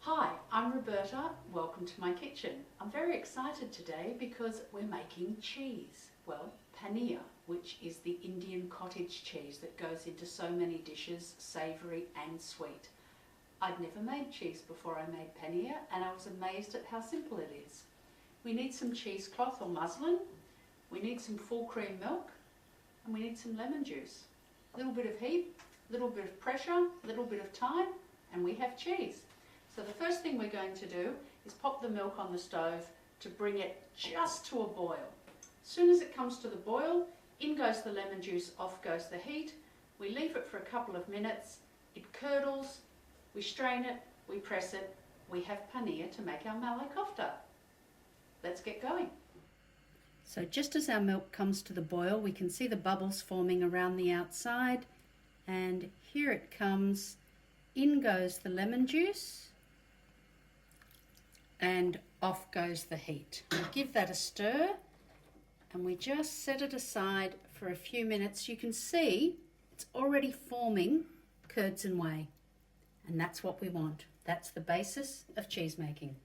Hi, I'm Roberta. Welcome to my kitchen. I'm very excited today because we're making cheese. Well, paneer, which is the Indian cottage cheese that goes into so many dishes, savoury and sweet. I'd never made cheese before I made paneer and I was amazed at how simple it is. We need some cheesecloth or muslin, we need some full cream milk, and we need some lemon juice. A little bit of heat, a little bit of pressure, a little bit of time, and we have cheese. So the first thing we're going to do is pop the milk on the stove to bring it just to a boil. As soon as it comes to the boil, in goes the lemon juice, off goes the heat. We leave it for a couple of minutes, it curdles, we strain it, we press it, we have paneer to make our malai kofta. Let's get going. So just as our milk comes to the boil, we can see the bubbles forming around the outside, and here it comes. In goes the lemon juice and off goes the heat. We give that a stir and we just set it aside for a few minutes. You can see it's already forming curds and whey, and that's what we want. That's the basis of cheese making.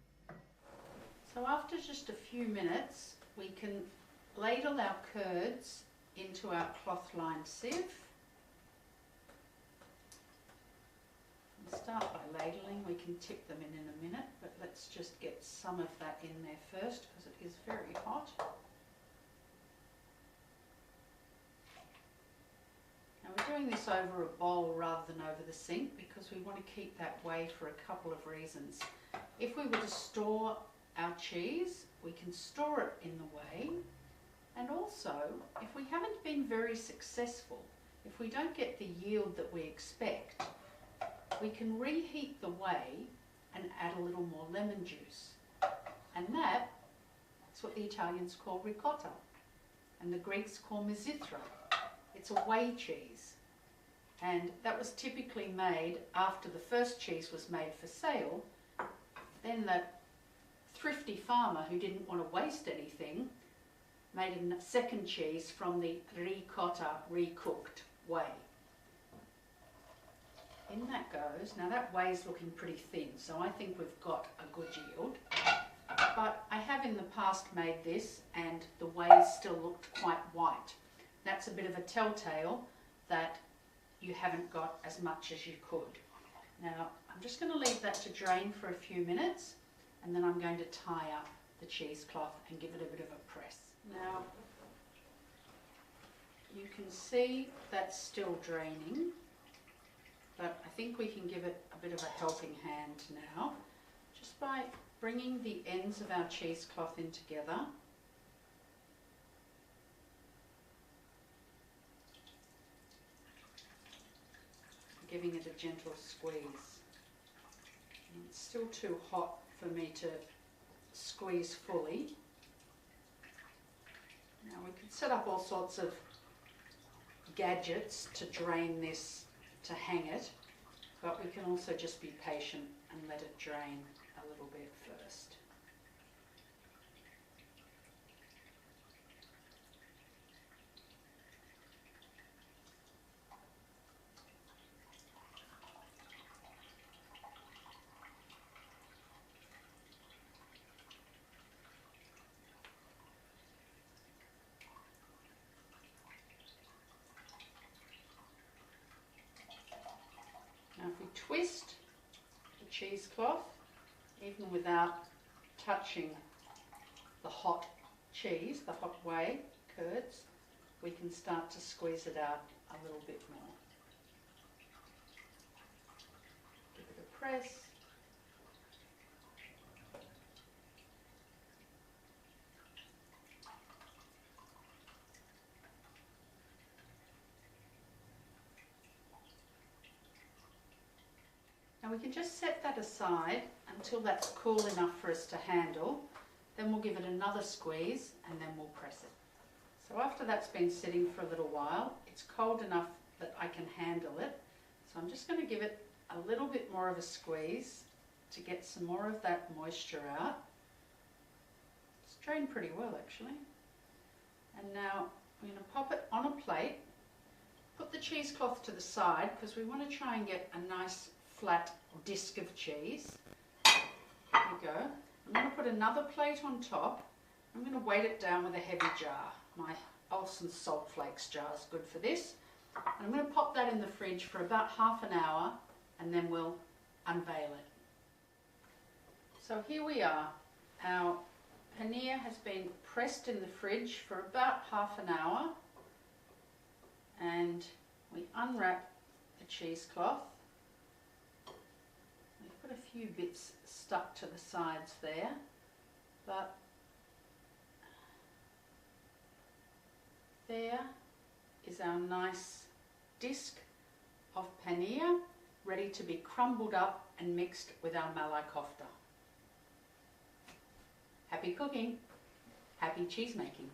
So after just a few minutes, we can ladle our curds into our cloth-lined sieve. Start by ladling. We can tip them in a minute, but let's just get some of that in there first because it is very hot. Now we're doing this over a bowl rather than over the sink because we want to keep that whey for a couple of reasons. If we were to store our cheese, we can store it in the whey, and also if we haven't been very successful, if we don't get the yield that we expect, we can reheat the whey and add a little more lemon juice. And that's what the Italians call ricotta and the Greeks call mizithra. It's a whey cheese. And that was typically made after the first cheese was made for sale. Then the thrifty farmer who didn't want to waste anything made a second cheese from the ricotta recooked whey. In that goes. Now that whey's looking pretty thin, so I think we've got a good yield. But I have in the past made this and the whey still looked quite white. That's a bit of a telltale that you haven't got as much as you could. Now I'm just going to leave that to drain for a few minutes, and then I'm going to tie up the cheesecloth and give it a bit of a press. Now you can see that's still draining, but I think we can give it a bit of a helping hand now, just by bringing the ends of our cheesecloth in together. Giving it a gentle squeeze. And it's still too hot for me to squeeze fully. Now we could set up all sorts of gadgets to drain this, to hang it, but we can also just be patient and let it drain a little bit first. Now if we twist the cheesecloth, even without touching the hot cheese, the hot whey curds, we can start to squeeze it out a little bit more. Give it a press. Now we can just set that aside until that's cool enough for us to handle. Then we'll give it another squeeze and then we'll press it. So after that's been sitting for a little while, it's cold enough that I can handle it. So I'm just going to give it a little bit more of a squeeze to get some more of that moisture out. It's drained pretty well actually. And now I'm going to pop it on a plate. Put the cheesecloth to the side because we want to try and get a nice flat disc of cheese. we go. I'm going to put another plate on top. I'm going to weight it down with a heavy jar. My Olsen salt flakes jar is good for this. And I'm going to pop that in the fridge for about half an hour and then we'll unveil it. So here we are. Our paneer has been pressed in the fridge for about half an hour, and we unwrap the cheesecloth. We've got a few bits stuck to the sides there, but there is our nice disc of paneer ready to be crumbled up and mixed with our malai kofta. Happy cooking, happy cheese making.